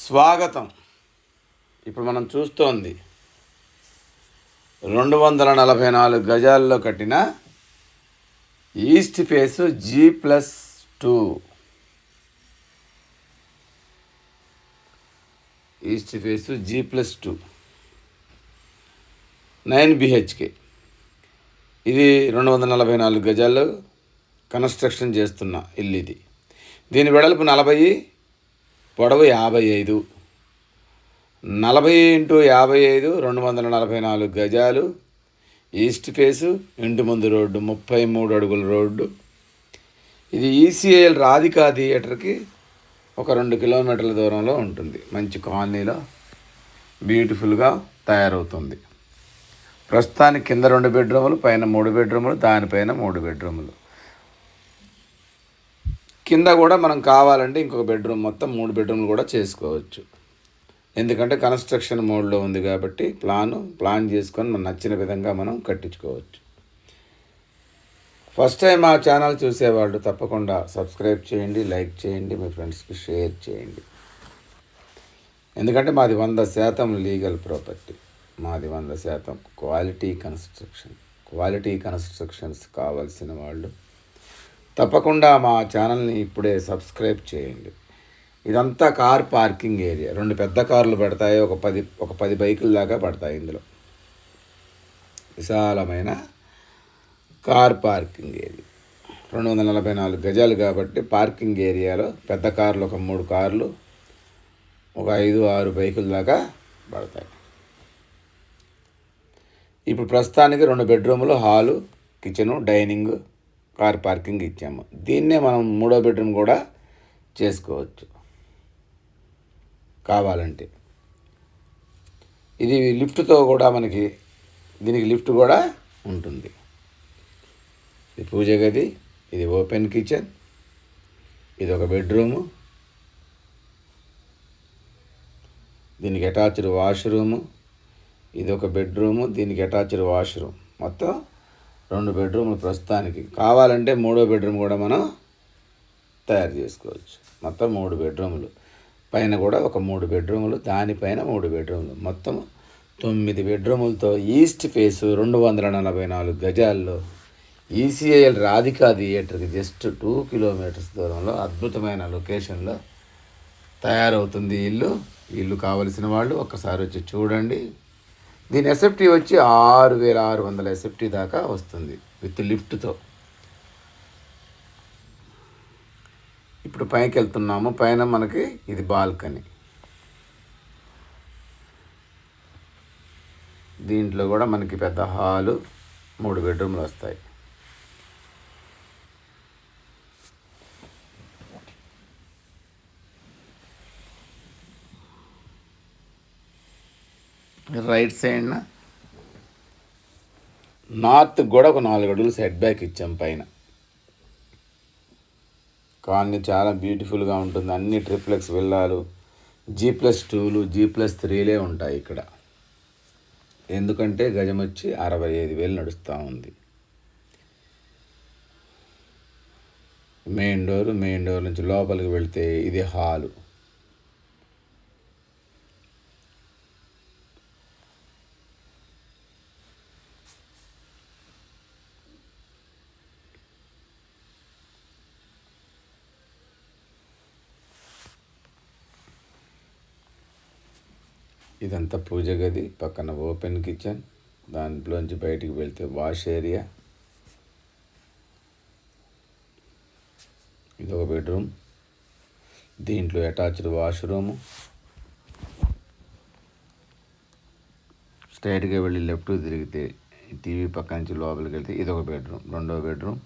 స్వాగతం. ఇప్పుడు మనం చూస్తోంది 244 గజాల్లో కట్టిన east face G+2 east face G+2 9 BHK. ఇది 244 గజాల్లో కన్స్ట్రక్షన్ చేస్తున్న ఇల్లు ఇది. దీని వెడల్పు 40, పొడవు 55. 40 × 55 244 గజాలు. ఈస్ట్ ఫేసు, ఇంటి ముందు రోడ్డు, 33 అడుగుల రోడ్డు. ఇది ECIL రాధికా థియేటర్కి ఒక 2 కిలోమీటర్ల దూరంలో ఉంటుంది. మంచి కాలనీలో బ్యూటిఫుల్గా తయారవుతుంది. ప్రస్తుతానికి కింద 2 బెడ్రూములు, పైన 3 బెడ్రూములు, దానిపైన 3 బెడ్రూములు. కింద కూడా మనం కావాలంటే ఇంకొక బెడ్రూమ్, మొత్తం 3 బెడ్రూమ్లు కూడా చేసుకోవచ్చు. ఎందుకంటే కన్స్ట్రక్షన్ మోడ్లో ఉంది కాబట్టి ప్లాన్ చేసుకొని మనం నచ్చిన విధంగా మనం కట్టించుకోవచ్చు. ఫస్ట్ టైం మా ఛానల్ చూసేవాళ్ళు తప్పకుండా సబ్స్క్రైబ్ చేయండి, లైక్ చేయండి, మీ ఫ్రెండ్స్కి షేర్ చేయండి. ఎందుకంటే మాది 100% లీగల్ ప్రాపర్టీ, మాది 100% క్వాలిటీ కన్స్ట్రక్షన్స్ కావాల్సిన వాళ్ళు తప్పకుండా మా ఛానల్ని ఇప్పుడే సబ్స్క్రైబ్ చేయండి. ఇదంతా కార్ పార్కింగ్ ఏరియా. 2 పెద్ద కార్లు పడతాయి, ఒక 10 బైకుల దాకా పడతాయి. ఇందులో విశాలమైన కార్ పార్కింగ్ ఏరియా. 244 గజాలు కాబట్టి పార్కింగ్ ఏరియాలో పెద్ద కార్లు ఒక 3 కార్లు, ఒక 5-6 బైకుల దాకా పడతాయి. ఇప్పుడు ప్రస్తుతానికి 2 బెడ్రూములు, hall, kitchen, dining, car parking ఇచ్చాము. దీన్నే మనం 3వ బెడ్రూమ్ కూడా చేసుకోవచ్చు కావాలంటే. ఇది లిఫ్ట్తో కూడా దీనికి లిఫ్ట్ కూడా ఉంటుంది. ఇది పూజ గది, ఇది ఓపెన్ కిచెన్, ఇది ఒక బెడ్రూము, దీనికి అటాచ్డ్ వాష్రూము, ఇది ఒక బెడ్రూము, దీనికి అటాచ్డ్ వాష్రూమ్. మొత్తం 2 బెడ్రూములు ప్రస్తుతానికి. కావాలంటే 3వ బెడ్రూమ్ కూడా మనం తయారు చేసుకోవచ్చు. మొత్తం 3 బెడ్రూములు, పైన కూడా ఒక 3 బెడ్రూములు, దానిపైన 3 బెడ్రూములు, మొత్తం 9 బెడ్రూములతో ఈస్ట్ ఫేసు 244 గజాల్లో ECIL రాధికా థియేటర్కి జస్ట్ 2 కిలోమీటర్స్ దూరంలో అద్భుతమైన లొకేషన్లో తయారవుతుంది ఇల్లు కావలసిన వాళ్ళు ఒక్కసారి వచ్చి చూడండి. దీని ఎస్ఎఫ్టీ వచ్చి 6,600 ఎస్ఎఫ్టీ దాకా వస్తుంది విత్ లిఫ్ట్తో. ఇప్పుడు పైకి వెళ్తున్నాము. పైన మనకి ఇది బాల్కనీ. దీంట్లో కూడా మనకి పెద్ద హాలు, 3 బెడ్రూమ్లు వస్తాయి. రైట్ సైడ్న నార్త్ కూడా ఒక 4 అడుగులు సెట్ బ్యాక్ ఇచ్చాం. పైన కాలనీ చాలా బ్యూటిఫుల్గా ఉంటుంది. అన్ని ట్రిప్లెక్స్ విల్లాలు, G+2లు, G+3లే ఉంటాయి ఇక్కడ. ఎందుకంటే గజం వచ్చి 65,000 నడుస్తూ ఉంది. మెయిన్ డోర్ నుంచి లోపలికి వెళ్తే ఇది హాలు. ఇదంతా పూజ గది, పక్కన ఓపెన్ కిచెన్, దాంట్లోంచి బయటికి వెళ్తే వాష్ ఏరియా. ఇది ఒక బెడ్రూమ్, దీంట్లో అటాచ్డ్ వాష్రూము. స్ట్రైట్గా వెళ్ళి లెఫ్ట్ తిరిగితే టీవీ పక్క నుంచి లోపలికి వెళ్తే ఇది ఒక బెడ్రూమ్, 2వ బెడ్రూమ్.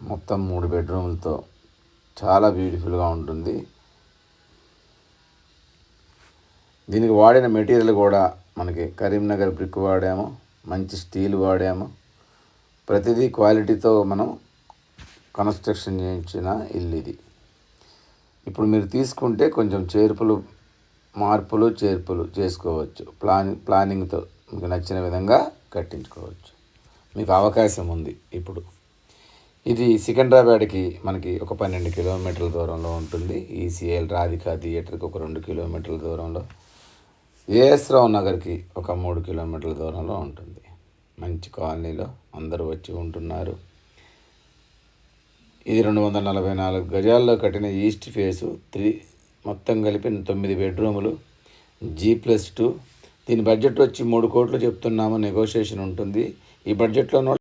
మొత్తం 3 బెడ్రూములతో చాలా బ్యూటిఫుల్గా ఉంటుంది. దీనికి వాడిన మెటీరియల్ కూడా మనకి కరీంనగర్ బ్రిక్ వాడాము, మంచి స్టీల్ వాడాము. ప్రతిదీ క్వాలిటీతో మనం కన్స్ట్రక్షన్ చేయించిన ఇల్లు ఇది. ఇప్పుడు మీరు తీసుకుంటే కొంచెం మార్పులు చేర్పులు చేసుకోవచ్చు. ప్లానింగ్తో మీకు నచ్చిన విధంగా కట్టించుకోవచ్చు. మీకు అవకాశం ఉంది ఇప్పుడు. ఇది సికింద్రాబాద్కి మనకి ఒక 12 కిలోమీటర్ల దూరంలో ఉంటుంది. ఈసీఎల్ రాధికా థియేటర్కి ఒక 2 కిలోమీటర్ల దూరంలో, ఏఎస్ రావు నగర్కి ఒక 3 కిలోమీటర్ల దూరంలో ఉంటుంది. మంచి కాలనీలో అందరూ వచ్చి ఉంటున్నారు. ఇది 244 గజాల్లో కట్టిన ఈస్ట్ ఫేసు 3 మొత్తం కలిపి 9 బెడ్రూములు, G+2. దీని బడ్జెట్ వచ్చి 3 కోట్లు చెప్తున్నాము. నెగోషియేషన్ ఉంటుంది. ఈ బడ్జెట్లో